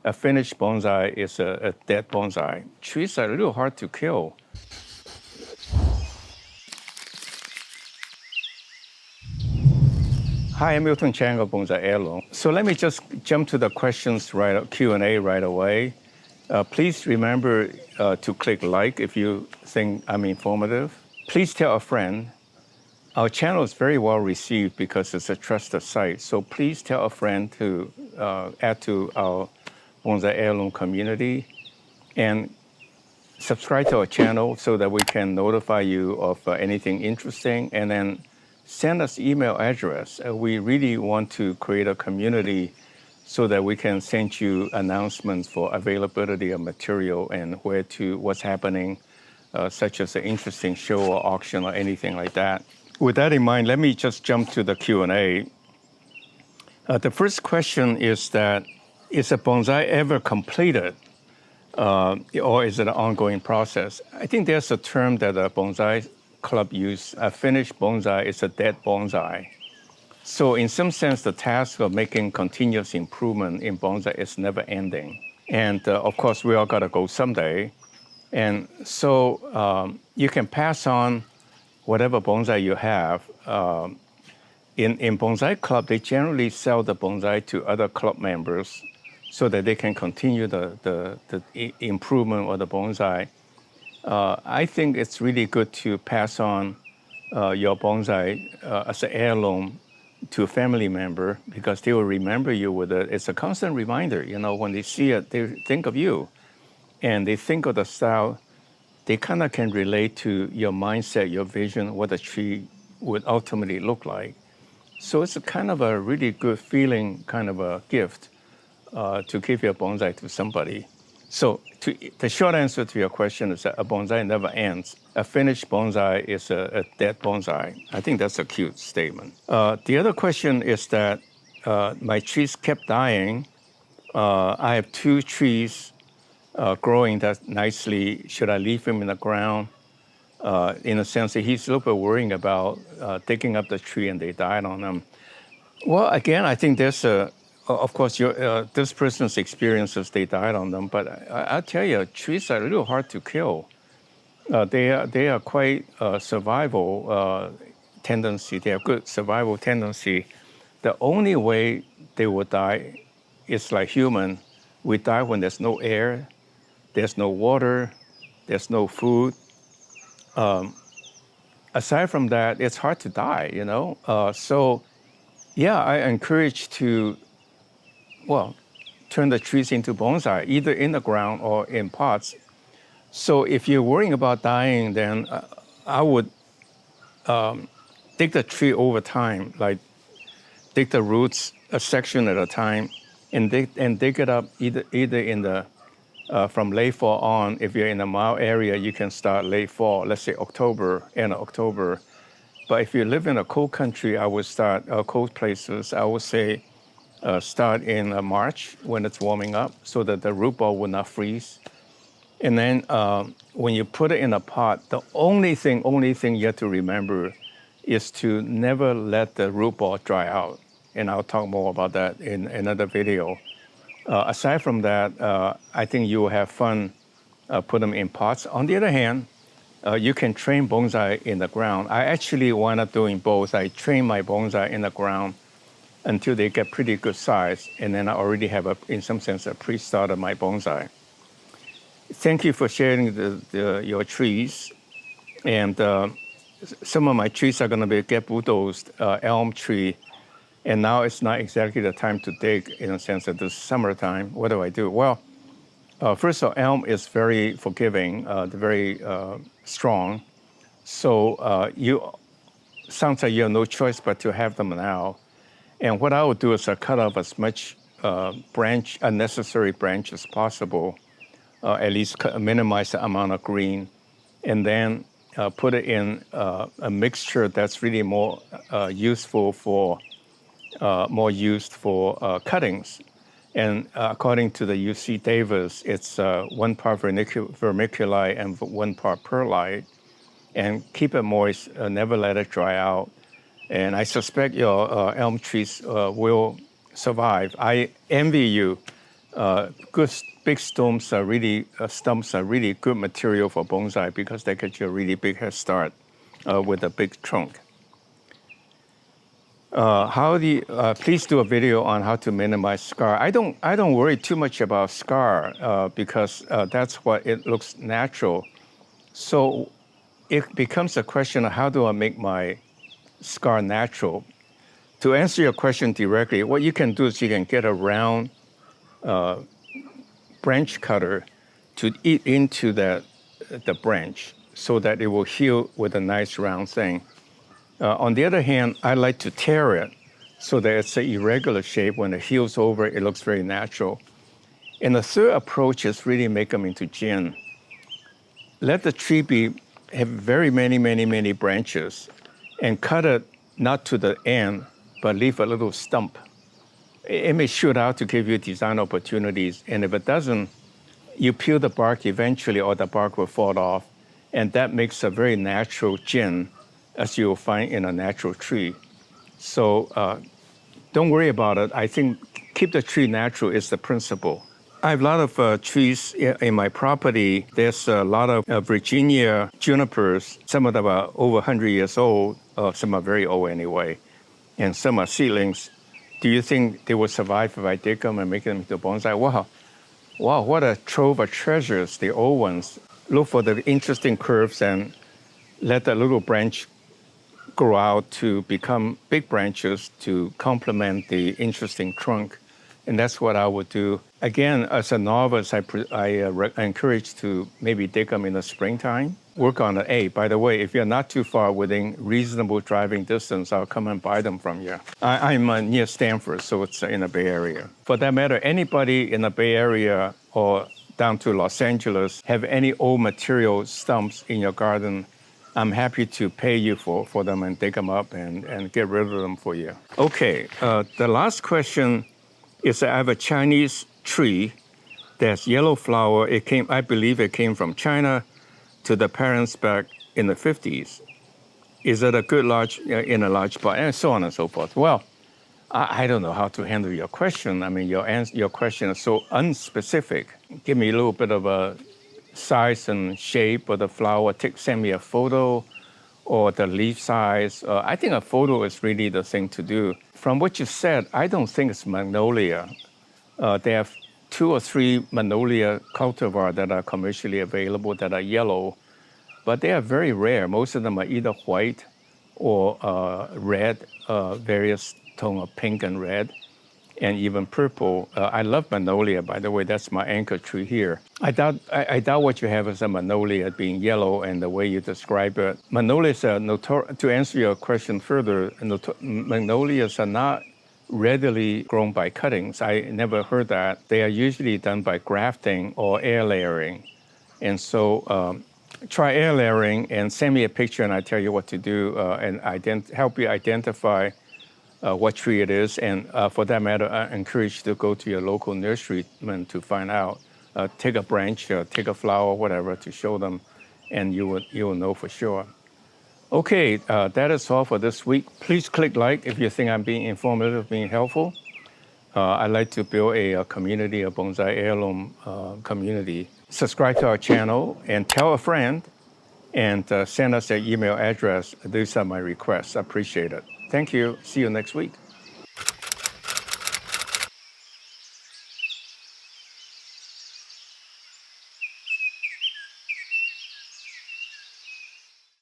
A finished bonsai is a dead bonsai. Trees are a little hard to kill. Hi, I'm miltonchang of Bonsai Heirloom. So let me just jump to the questions Q&A right away. Please remember to click like if you think I'm informative. Please tell a friend. Our channel is very well received because it's a trusted site. So please tell a friend to add to our Bonsai Heirloom community and subscribe to our channel so that we can notify you of anything interesting, and then send us email address. We really want to create a community so that we can send you announcements for availability of material and what's happening, such as an interesting show or auction or anything like that. With that in mind, let me just jump to the Q&A. The first question is that, is a bonsai ever completed or is it an ongoing process? I think there's a term that a bonsai club use. A finished bonsai is a dead bonsai. So in some sense, the task of making continuous improvement in bonsai is never ending. And of course, we all got to go someday. And so you can pass on whatever bonsai you have. In bonsai club, they generally sell the bonsai to other club members so that they can continue the improvement of the bonsai. I think it's really good to pass on your bonsai as an heirloom to a family member because they will remember you with it. It's a constant reminder, when they see it, they think of you. And they think of the style, they kind of can relate to your mindset, your vision, what the tree would ultimately look like. So it's a kind of a really good feeling, kind of a gift to give your bonsai to somebody. So the short answer to your question is that a bonsai never ends. A finished bonsai is a dead bonsai. I think that's a cute statement. The other question is that my trees kept dying. I have 2 trees growing that nicely. Should I leave them in the ground? In a sense that he's a little bit worrying about digging up the tree and they died on them. Well, again, I think there's of course, this person's experiences, they died on them, but I'll tell you, trees are a little hard to kill. They are quite survival tendency. They have good survival tendency. The only way they will die is like human. We die when there's no air, there's no water, there's no food. Aside from that, it's hard to die, So, yeah, I encourage to turn the trees into bonsai, either in the ground or in pots. So if you're worrying about dying, then I would dig the tree over time, like dig the roots a section at a time, and dig it up either in the from late fall on. If you're in a mild area, you can start late fall, let's say end of October. But if you live in a cold country, I would start cold places. I would say start in March when it's warming up so that the root ball will not freeze. And then when you put it in a pot, the only thing you have to remember is to never let the root ball dry out. And I'll talk more about that in another video. Aside from that, I think you will have fun put them in pots. On the other hand, you can train bonsai in the ground. I actually wind up doing both. I train my bonsai in the ground until they get pretty good size, and then I already have, in some sense, a pre-start of my bonsai. Thank you for sharing your trees, and some of my trees are going to get bulldozed, elm tree, and now it's not exactly the time to dig, in a sense that this summertime. What do I do? Well, first of all, elm is very forgiving, very strong, so sounds like you have no choice but to have them now. And what I would do is cut off as much unnecessary branch as possible, at least minimize the amount of green, and then put it in a mixture that's really more used for cuttings. And according to the UC Davis, it's 1 part vermiculite and 1 part perlite. And keep it moist, never let it dry out. And I suspect your elm trees will survive. I envy you Good big stumps are really good material for bonsai because they get you a really big head start with a big trunk. Please do a video on how to minimize scar. I don't worry too much about scar because that's what it looks natural. So it becomes a question of how do I make my scar natural? To answer your question directly, what you can do is you can get a round branch cutter to eat into the branch so that it will heal with a nice round thing. On the other hand, I like to tear it so that it's an irregular shape. When it heals over, it looks very natural. And the third approach is really make them into gin. Let the tree have very many branches and cut it not to the end, but leave a little stump. It may shoot out to give you design opportunities. And if it doesn't, you peel the bark eventually or the bark will fall off. And that makes a very natural gin as you'll find in a natural tree. So don't worry about it. I think keep the tree natural is the principle. I have a lot of trees in my property. There's a lot of Virginia junipers. Some of them are over 100 years old. Some are very old anyway. And some are seedlings. Do you think they will survive if I dig them and make them into bonsai? Wow, what a trove of treasures, the old ones. Look for the interesting curves and let the little branch grow out to become big branches to complement the interesting trunk. And that's what I would do. Again, as a novice, I encourage to maybe dig them in the springtime. Work on it. Hey, by the way, if you're not too far within reasonable driving distance, I'll come and buy them from you. I'm near Stanford, so it's in the Bay Area. For that matter, anybody in the Bay Area or down to Los Angeles have any old material stumps in your garden, I'm happy to pay you for them and dig them up and get rid of them for you. Okay, the last question is that I have a Chinese tree that's yellow flower. I believe it came from China to the parents back in the 50s. Is it a good in a large pot? And so on and so forth. Well, I don't know how to handle your question. I mean, your question is so unspecific. Give me a little bit of a size and shape of the flower. Send me a photo or the leaf size. I think a photo is really the thing to do. From what you said, I don't think it's magnolia. They have 2 or 3 magnolia cultivar that are commercially available that are yellow, but they are very rare. Most of them are either white or red, various tone of pink and red, and even purple. I love magnolia, by the way. That's my anchor tree here. I doubt what you have is a magnolia being yellow and the way you describe it. Magnolias are to answer your question further, magnolias are not readily grown by cuttings. I never heard that. They are usually done by grafting or air layering. And so try air layering and send me a picture and I tell you what to do and help you identify what tree it is. And for that matter, I encourage you to go to your local nurseryman to find out. Take a branch, take a flower, whatever, to show them, and you will know for sure. Okay, that is all for this week. Please click like if you think I'm being informative, being helpful. I'd like to build a community, a bonsai heirloom community. Subscribe to our channel and tell a friend and send us their email address. These are my requests. I appreciate it. Thank you. See you next week.